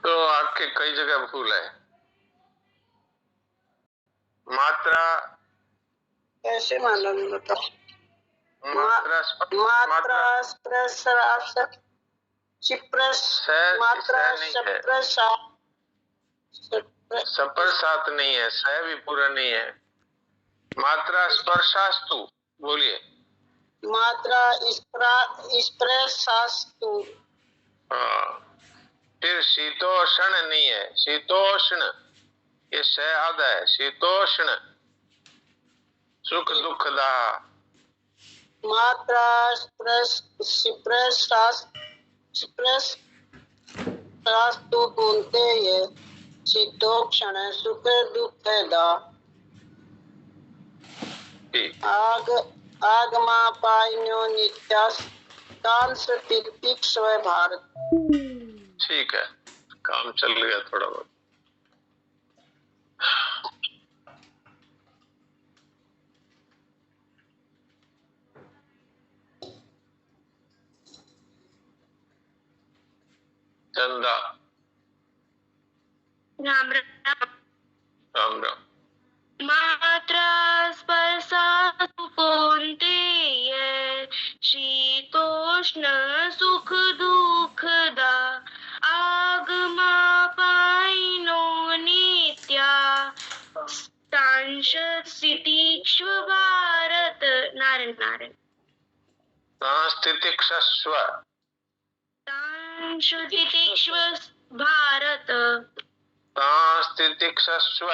तो आपके कई जगह भूल है। मात्रा कैसे मालूम बताओ? मात्रा मात्रा सपर सात नहीं है, स भी पूरा नहीं है। मात्रा स्पर्शास्तु, बोलिए। मात्रा स्पर्शास्तु। हाँ, फिर शीतोष्ण नहीं है, शीतोष्ण, ये श आधा है। शीतोष्ण सुख दुखदा। मात्रा स्पर्शास्तु बोलते ये शीतोक्षण सुख दुखदा। आगमापायनो नित्यास्तांस तितिक्ष्व भारत। ठीक है, काम चल गया थोड़ा बहुत। चंदा। राम राम। राम राम। मात्रा स्पर्शास्तु कौन्तेय शीतोष्ण सुख दुःखदा आगमापायिनो नित्या सांशतितिक्ष्व भारत। नारायण नारायण। सांस्थितिक्षस्व। सांशतितिक्ष्व भारत। सांस्थितिक्षस्व।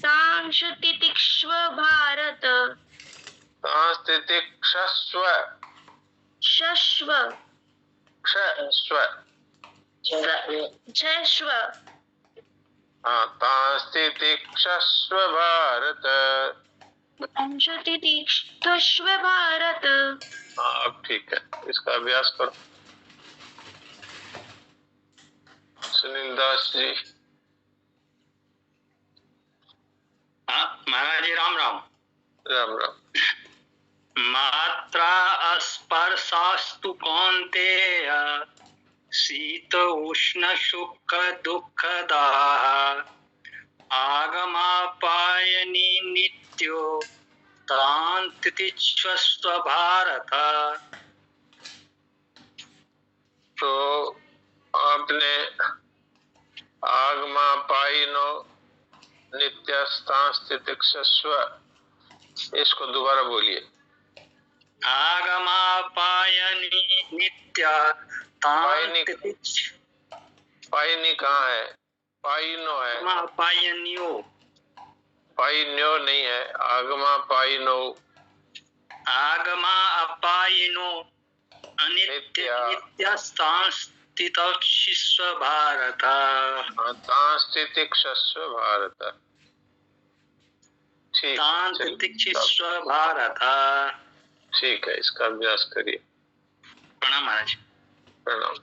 सांशतितिक्ष्व भारत। सांस्थितिक्षस्व। शश्व क्षस्व। छश्व। हाँ, सांस्थितिक्षस्व भारत। सांशतितिक्ष्व भारत। हाँ, अब ठीक है, इसका अभ्यास करो। सुनील दास जी। हाँ महाराज जी, राम राम। राम राम। मात्रा स्पर्शास्तु कौन्तेय शीत उष्ण सुख दुःखदाः आगमापायनि नित्यो तान्तितिक्ष्व भारत। तो आपने आगमापायिनो नित्यस्तांस्थितिक्षस्व, इसको दोबारा बोलिए। आगमापायनि नित्या पायनी कहाँ है? पायिनो है। पायनियो। पायिन्यो नहीं है, आगमा पायिनो। आगमा अपायिनो नित्यस्तांस्थितिक्ष्व भारत। तांस्थितिक्षस्व भारत। तांस्थितिक्ष्व भारत। ठीक है, इसका अभ्यास करिए। प्रणाम महाराज। प्रणाम।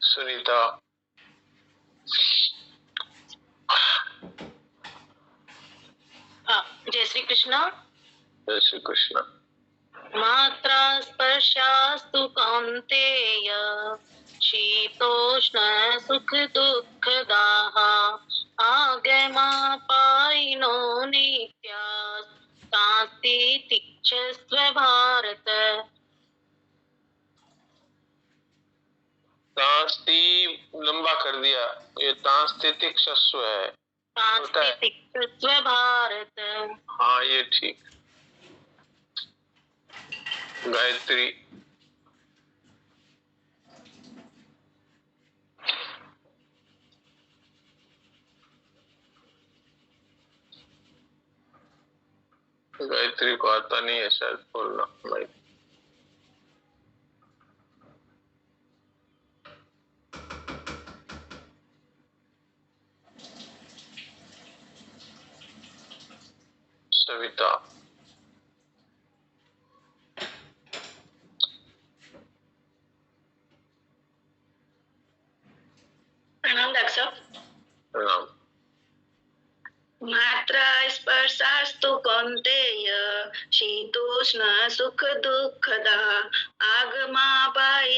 सुनीता। जय श्री कृष्ण। जय श्री कृष्ण। मात्रा स्पर्शास्तु कौन्तेय शीतोष्ण सुख दुःखदाः आगमापायिनो नित्या सांस्थितिक्ष्व भारत। तांस्ति लंबा कर दिया, ये तांस्थितिक्षस्व है। सांस्थितिक्ष्व भारत। हाँ, ये ठीक। गायत्री। गायत्री को आता नहीं है शायद बोलना। सविता। प्रणाम डॉक्टर साहब। प्रणाम। मात्रा स्पर्शास्तु कौन्तेय शीतोष्ण सुख दुःखदा आगमापायिनो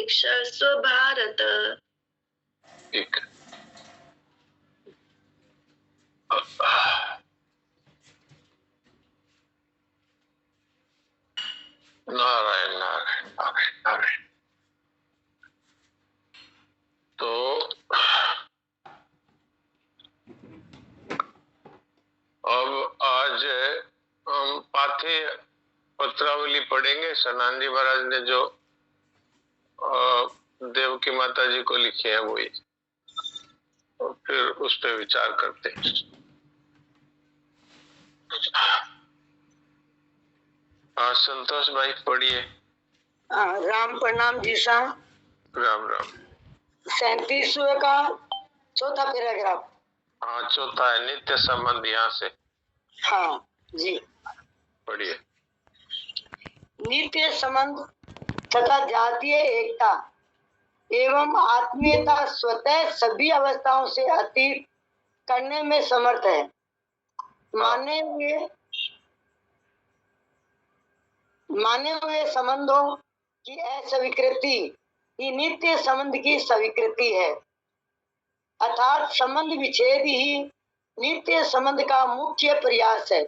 तितिक्षस्व भारत। ठीक है। नारायण नारायण नारायण नारायण। तो अब आज हम पाठ्य पत्रावली पढ़ेंगे। सनानजी महाराज ने जो देवकी माता जी को लिखे हैं वही, और फिर उस पर विचार करते हैं। हाँ संतोष भाई पढ़िए। राम प्रणाम जी सा। राम राम। 37वें का चौथा पैराग्राफ। हाँ चौथा है, नित्य संबंध। यहाँ से हाँ जी, पढ़िए। नित्य संबंध तथा जातीय एकता एवं आत्मीयता स्वतः सभी अवस्थाओं से अतीत करने में समर्थ है। माने हुए संबंधों की अस्वीकृति ही नित्य संबंध की स्वीकृति है, अर्थात संबंध विच्छेद ही नित्य संबंध का मुख्य प्रयास है।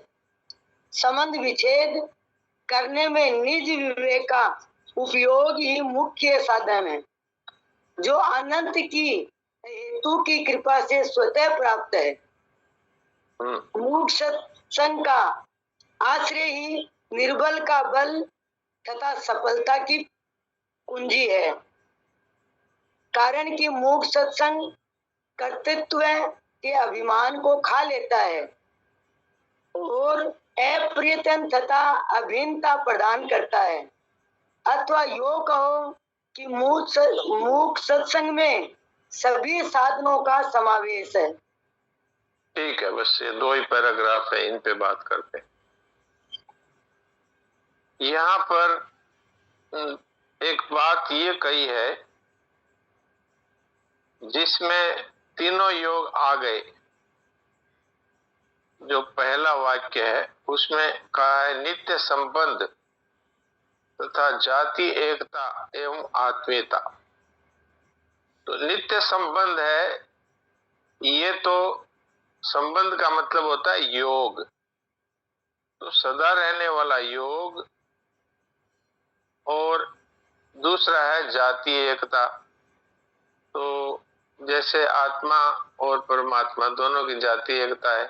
संबंध विच्छेद करने में निज विवेक का उपयोग ही मुख्य साधन है, जो अनंत की हेतु की कृपा से स्वतः प्राप्त है। मूढ़ सत्संग का आश्रय ही निर्बल का बल तथा सफलता की कुंजी है, कारण कि मूढ़ सत्संग कर्तृत्व के अभिमान को खा लेता है और अप्रयत्न तथा अभिन्नता प्रदान करता है। अथवा यो कहो कि मूढ़ सत्संग में सभी साधनों का समावेश है। ठीक है, बस ये 2 ही पैराग्राफ है, इन पे बात करते हैं। यहाँ पर एक बात ये कही है जिसमें तीनों योग आ गए। जो पहला वाक्य है उसमें कहा है नित्य संबंध तथा जाति एकता एवं आत्मीयता। तो नित्य संबंध है, ये तो संबंध का मतलब होता है योग, तो सदा रहने वाला योग। और दूसरा है जाति एकता। तो जैसे आत्मा और परमात्मा दोनों की जाति एकता है,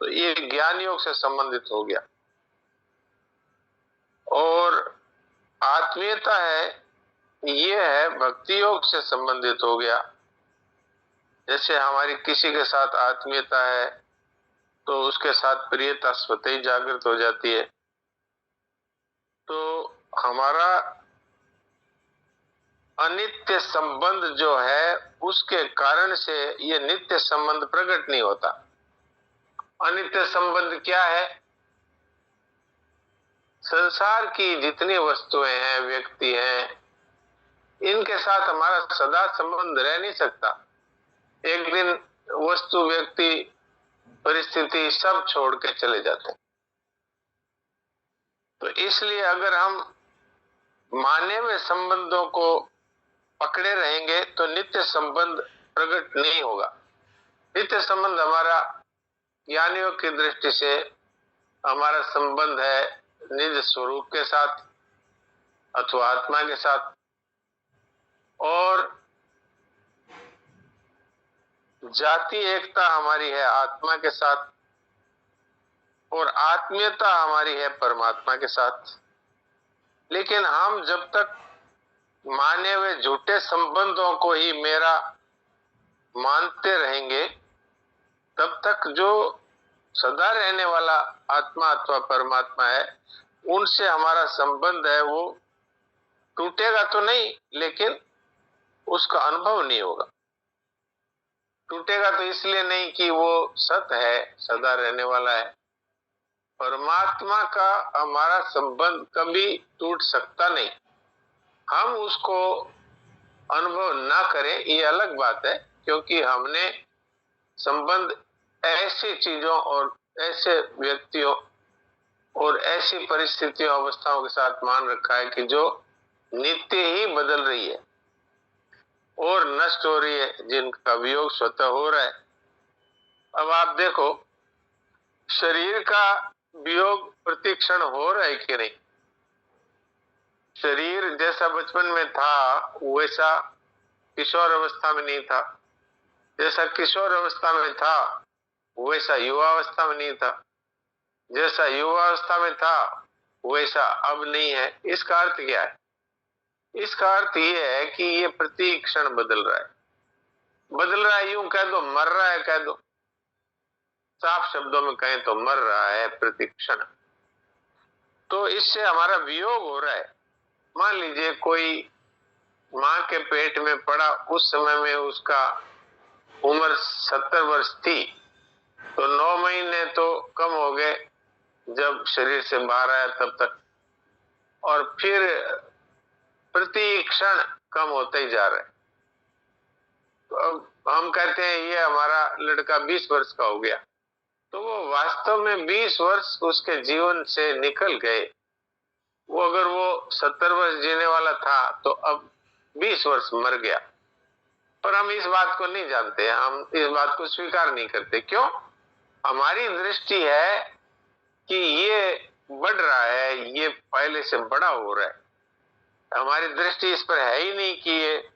तो ये ज्ञान योग से संबंधित हो गया। और आत्मीयता है, ये है भक्ति योग से संबंधित हो गया। जैसे हमारी किसी के साथ आत्मीयता है तो उसके साथ प्रियता स्वतः ही जागृत हो जाती है। तो हमारा अनित्य संबंध जो है उसके कारण से ये नित्य संबंध प्रकट नहीं होता। अनित्य संबंध क्या है? संसार की जितनी वस्तुएं हैं, व्यक्ति हैं, इनके साथ हमारा सदा संबंध रह नहीं सकता। एक दिन वस्तु, व्यक्ति, परिस्थिति सब छोड़ के चले जाते हैं। तो इसलिए अगर हम माने हुए संबंधों को पकड़े रहेंगे तो नित्य संबंध प्रकट नहीं होगा। नित्य संबंध हमारा ज्ञानियों की दृष्टि से हमारा संबंध है निज स्वरूप के साथ अथवा आत्मा के साथ, और जाति एकता हमारी है आत्मा के साथ, और आत्मीयता हमारी है परमात्मा के साथ। लेकिन हम जब तक माने हुए झूठे संबंधों को ही मेरा मानते रहेंगे, तब तक जो सदा रहने वाला आत्मा अथवा परमात्मा है, उनसे हमारा संबंध है वो टूटेगा तो नहीं, लेकिन उसका अनुभव नहीं होगा। टूटेगा तो इसलिए नहीं कि वो सत है, सदा रहने वाला है। परमात्मा का हमारा संबंध कभी टूट सकता नहीं। हम उसको अनुभव ना करें ये अलग बात है, क्योंकि हमने संबंध ऐसी चीजों और ऐसे व्यक्तियों और ऐसी परिस्थितियों, अवस्थाओं के साथ मान रखा है कि जो नित्य ही बदल रही है और नष्ट हो रही है, जिनका वियोग स्वतः हो रहा है। अब आप देखो, शरीर का वियोग प्रतिक्षण हो रहा है कि नहीं? शरीर जैसा बचपन में था वैसा किशोर अवस्था में नहीं था, जैसा किशोर अवस्था में था वैसा युवावस्था में नहीं था, जैसा युवावस्था में था वैसा अब नहीं है। इसका अर्थ क्या है? इसका अर्थ ये है कि ये प्रति क्षण बदल रहा है। बदल रहा है, यूं कह दो मर रहा है, कह दो साफ शब्दों में कहें तो मर रहा है प्रति क्षण। तो इससे हमारा वियोग हो रहा है। मान लीजिए कोई मां के पेट में पड़ा, उस समय में उसका उम्र 70 वर्ष थी, तो 9 महीने तो कम हो गए जब शरीर से बाहर आया तब तक, और फिर प्रति क्षण कम होता ही जा रहा है। तो अब हम कहते हैं ये हमारा लड़का 20 वर्ष का हो गया, तो वो वास्तव में 20 वर्ष उसके जीवन से निकल गए। वो अगर वो 70 वर्ष जीने वाला था तो अब 20 वर्ष मर गया। पर हम इस बात को नहीं जानते, हम इस बात को स्वीकार नहीं करते। क्यों? हमारी दृष्टि है कि ये बढ़ रहा है, ये पहले से बड़ा हो रहा है। हमारी दृष्टि इस पर है ही नहीं कि ये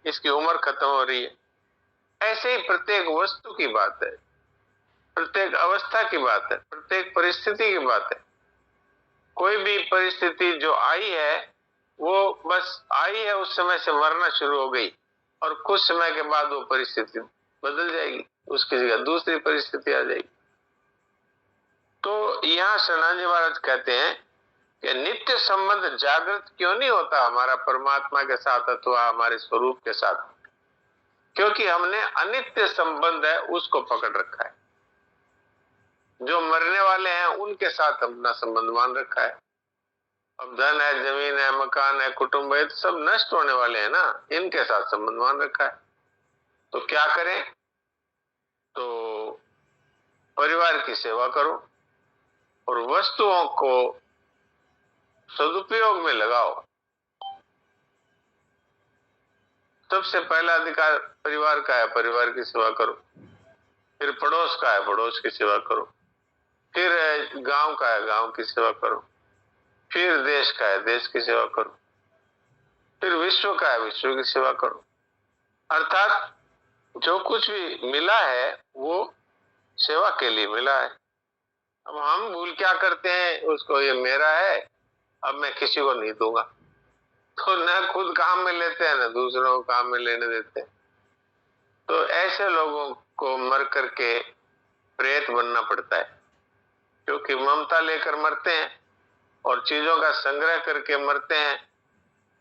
इसकी उम्र खत्म हो रही है। ऐसे ही प्रत्येक वस्तु की बात है, प्रत्येक अवस्था की बात है, प्रत्येक परिस्थिति की बात है। कोई भी परिस्थिति जो आई है वो बस आई है, उस समय से मरना शुरू हो गई, और कुछ समय के बाद वो परिस्थिति बदल जाएगी, उसकी जगह दूसरी परिस्थिति आ जाएगी। तो यहाँ शरणाजी महाराज कहते हैं कि नित्य संबंध जागृत क्यों नहीं होता हमारा परमात्मा के साथ अथवा हमारे स्वरूप के साथ? क्योंकि हमने अनित्य संबंध है उसको पकड़ रखा है। जो मरने वाले हैं उनके साथ अपना संबंध मान रखा है। अब धन है, जमीन है, मकान है, कुटुंब है, तो सब नष्ट होने वाले हैं ना, इनके साथ संबंध मान रखा है। तो क्या करें? तो परिवार की सेवा करो और वस्तुओं को सदुपयोग में लगाओ। सबसे पहला अधिकार परिवार का है, परिवार की सेवा करो। फिर पड़ोस का है, पड़ोस की सेवा करो। फिर गांव का है, गांव की सेवा करो। फिर देश का है, देश की सेवा करो। फिर विश्व का है, विश्व की सेवा करो। अर्थात जो कुछ भी मिला है वो सेवा के लिए मिला है। अब हम भूल क्या करते हैं, उसको ये मेरा है अब मैं किसी को नहीं दूंगा, तो न खुद काम में लेते हैं न दूसरों को काम में लेने देते हैं। तो ऐसे लोगों को मर करके प्रेत बनना पड़ता है, क्योंकि ममता लेकर मरते हैं और चीजों का संग्रह करके मरते हैं,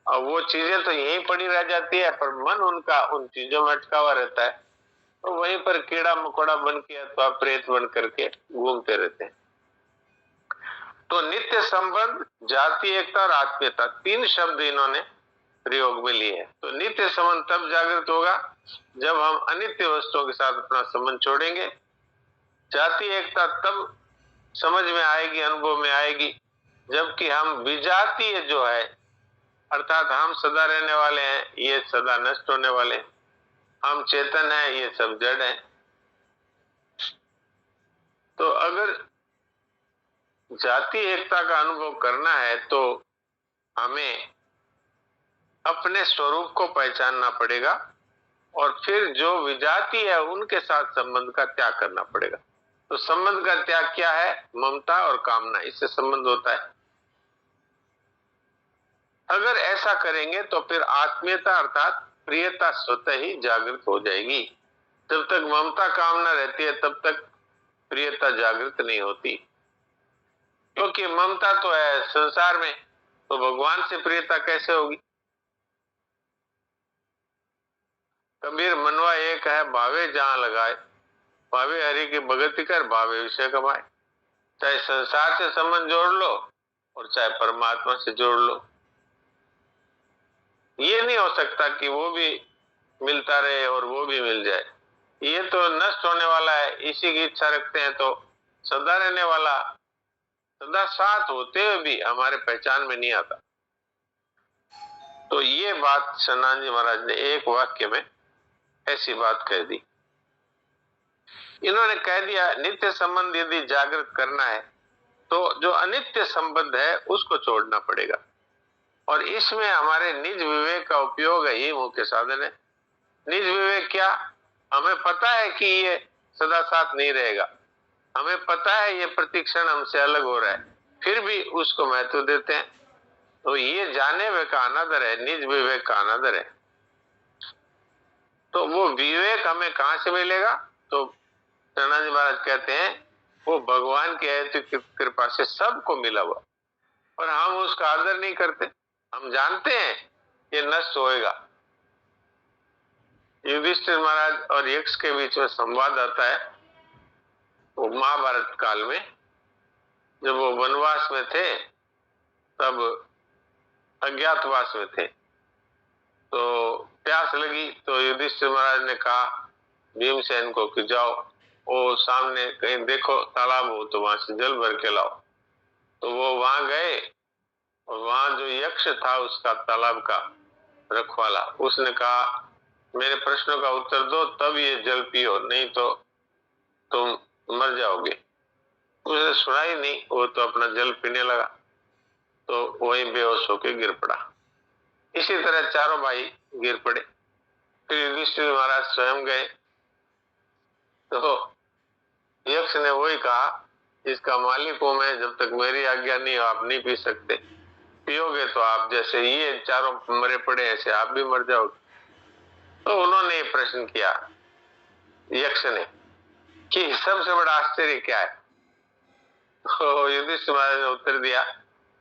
और वो चीजें तो यहीं पड़ी रह जाती है, पर मन उनका उन चीजों में अटका हुआ रहता है, तो वहीं पर कीड़ा मकोड़ा बन के अथवा प्रेत बन करके घूमते रहते हैं। तो नित्य संबंध, जाति एकता और आत्मीयता, 3 शब्द इन्होंने प्रयोग में लिए हैं। तो नित्य संबंध तब जागृत होगा जब हम अनित्य वस्तुओं के साथ अपना संबंध छोड़ेंगे। जाति एकता तब समझ में आएगी, अनुभव में आएगी, जबकि हम विजातीय जो है, अर्थात हम सदा रहने वाले हैं, ये सदा नष्ट होने वाले हैं। हम चेतन हैं, ये सब जड़ हैं। तो अगर जाति एकता का अनुभव करना है तो हमें अपने स्वरूप को पहचानना पड़ेगा, और फिर जो विजाति है उनके साथ संबंध का त्याग करना पड़ेगा। तो संबंध का त्याग क्या है? ममता और कामना, इससे संबंध होता है। अगर ऐसा करेंगे तो फिर आत्मीयता अर्थात प्रियता स्वतः ही जागृत हो जाएगी। जब तक ममता कामना रहती है तब तक प्रियता जागृत नहीं होती, क्योंकि ममता तो है संसार में, तो भगवान से प्रियता कैसे होगी? कबीर मनवा एक है, भावे जहां लगाए, भावे हरि की भगति कर, भावे विषय कमाए। चाहे संसार से संबंध जोड़ लो और चाहे परमात्मा से जोड़ लो, ये नहीं हो सकता कि वो भी मिलता रहे और वो भी मिल जाए। ये तो नष्ट होने वाला है, इसी की इच्छा रखते हैं। तो सदा रहने वाला, सदा साथ होते हुए भी हमारे पहचान में नहीं आता। तो ये बात सनातन जी महाराज ने एक वाक्य में ऐसी बात कह दी। इन्होंने कह दिया नित्य संबंध यदि जागृत करना है तो जो अनित्य संबंध है उसको छोड़ना पड़ेगा, और इसमें हमारे निज विवेक का उपयोग है, ये मुख्य साधन है। निज विवेक क्या? हमें पता है कि ये सदा साथ नहीं रहेगा, हमें पता है ये प्रतिक्षण हमसे अलग हो रहा है, फिर भी उसको महत्व देते हैं। तो ये जाने हुए का अनादर है, निज विवेक का अनादर है। तो वो विवेक हमें कहां से मिलेगा? तो सनातन जी महाराज कहते हैं वो भगवान की अहेतुक कृपा से सबको मिला हुआ, पर हम उसका आदर नहीं करते। हम जानते हैं ये नष्ट होएगा। युधिष्ठिर महाराज और यक्ष के बीच में संवाद आता है वो महाभारत काल में, जब वो वनवास में थे तब अज्ञातवास में थे, तो प्यास लगी तो युधिष्ठिर महाराज ने कहा भीमसेन को कि जाओ वो सामने कहीं देखो तालाब हो तो वहां से जल भर के लाओ। तो वो वहां गए और वहां जो यक्ष था उसका तालाब का रखवाला, उसने कहा मेरे प्रश्नों का उत्तर दो तब ये जल पियो, नहीं तो तुम मर जाओगे। उसे सुना ही नहीं, वो तो अपना जल पीने लगा, तो वहीं बेहोश होकर गिर पड़ा। इसी तरह चारों भाई गिर पड़े। फिर युधिष्ठिर महाराज स्वयं गए तो यक्ष ने वही कहा इसका मालिक हूं मैं, जब तक मेरी आज्ञा नहीं हो आप नहीं पी सकते, पियोगे तो आप जैसे ये चारों मरे पड़े ऐसे आप भी मर जाओगे। तो उन्होंने ये प्रश्न किया यक्ष ने कि सबसे बड़ा आश्चर्य क्या है? तो युधिष्ठिर महाराज ने उत्तर दिया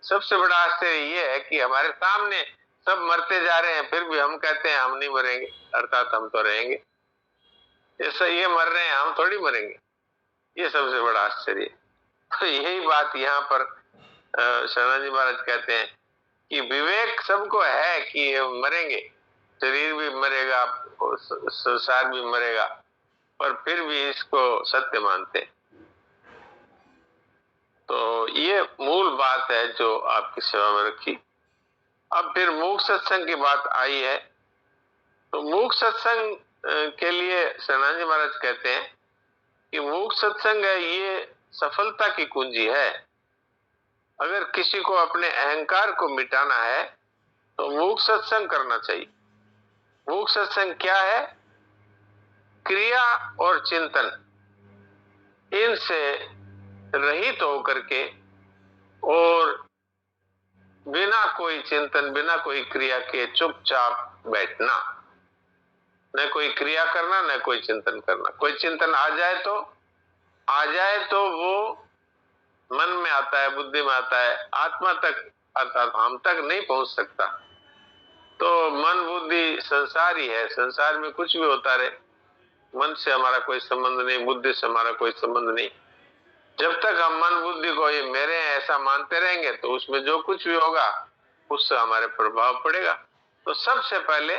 सबसे बड़ा आश्चर्य ये है कि हमारे सामने सब मरते जा रहे हैं फिर भी हम कहते हैं हम नहीं मरेंगे, अर्थात हम तो रहेंगे। ऐसा ये मर रहे हैं हम थोड़ी मरेंगे, ये सबसे बड़ा आश्चर्य है। तो यही बात यहाँ पर सनातन जी महाराज कहते हैं कि विवेक सबको है कि मरेंगे, शरीर भी मरेगा, संसार भी मरेगा, पर फिर भी इसको सत्य मानते। तो ये मूल बात है जो आपकी सेवा में रखी। अब फिर मूक सत्संग की बात आई है, तो मूक सत्संग के लिए सनातन जी महाराज कहते हैं कि मूक सत्संग है ये सफलता की कुंजी है। अगर किसी को अपने अहंकार को मिटाना है तो मूक सत्संग करना चाहिए। मूक सत्संग क्या है? क्रिया और चिंतन इनसे रहित होकर के और बिना कोई चिंतन बिना कोई क्रिया के चुपचाप बैठना, न कोई क्रिया करना न कोई चिंतन करना। कोई चिंतन आ जाए तो वो मन में आता है, बुद्धि में आता है, आत्मा तक अर्थात हम तक नहीं पहुंच सकता। तो मन बुद्धि संसार ही है, संसार में कुछ भी होता रहे, मन से हमारा कोई संबंध नहीं, बुद्धि से हमारा कोई संबंध नहीं। जब तक हम मन बुद्धि को ये मेरे ऐसा मानते रहेंगे तो उसमें जो कुछ भी होगा उससे हमारे प्रभाव पड़ेगा। तो सबसे पहले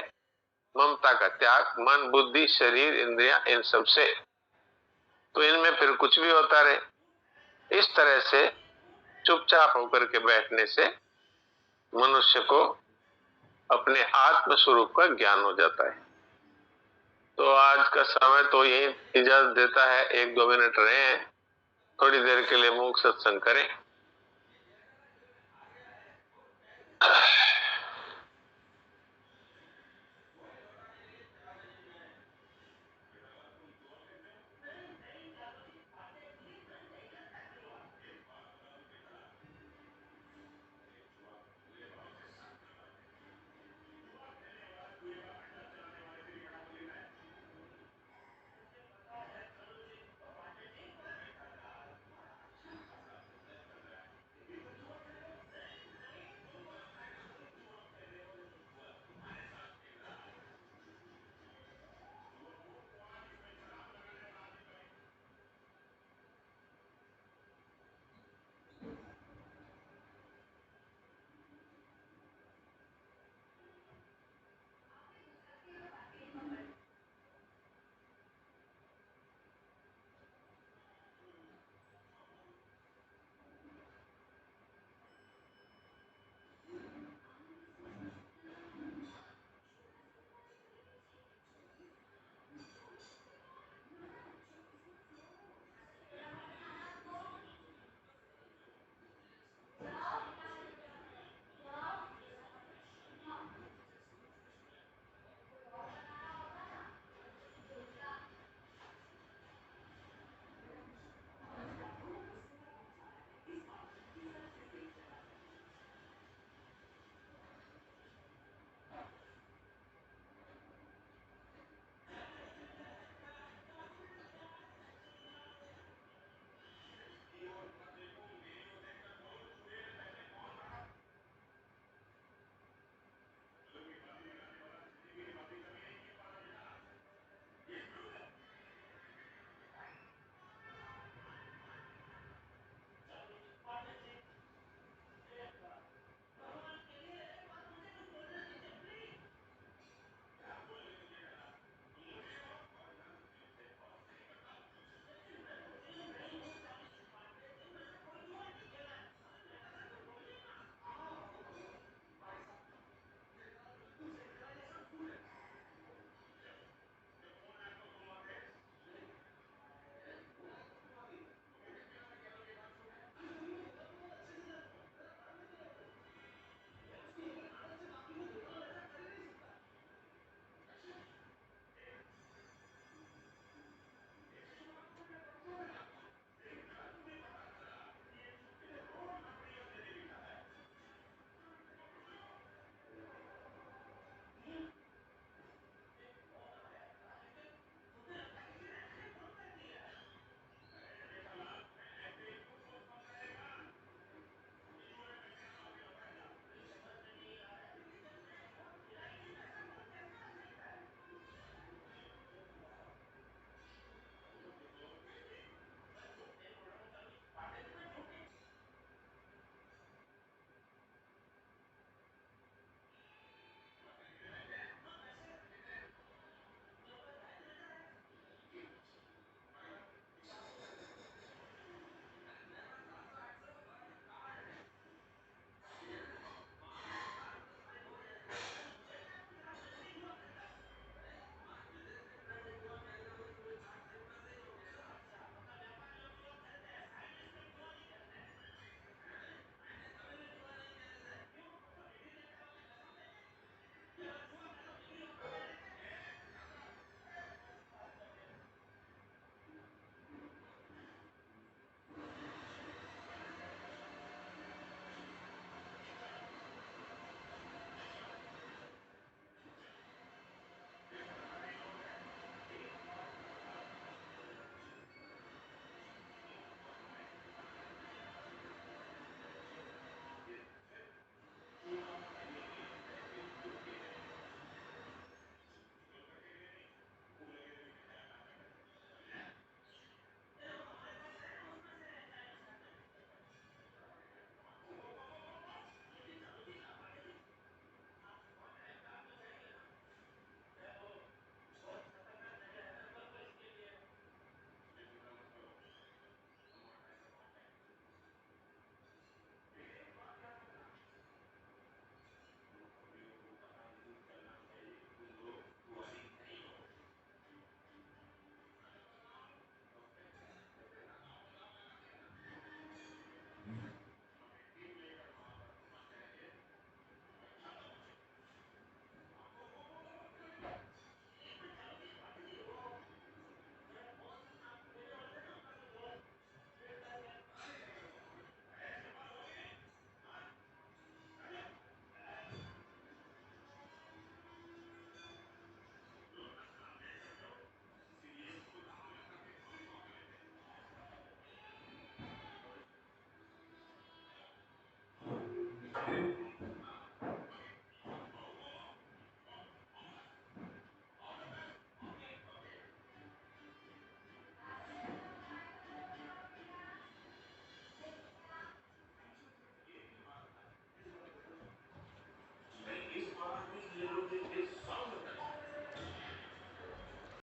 ममता का त्याग, मन बुद्धि शरीर इंद्रियां इन सब से, तो इनमें फिर कुछ भी होता रहे। इस तरह से चुपचाप होकर के बैठने से मनुष्य को अपने आत्म स्वरूप का ज्ञान हो जाता है। तो आज का समय तो यही इजाजत देता है, 1-2 मिनट रहे हैं, थोड़ी देर के लिए मूक सत्संग करें।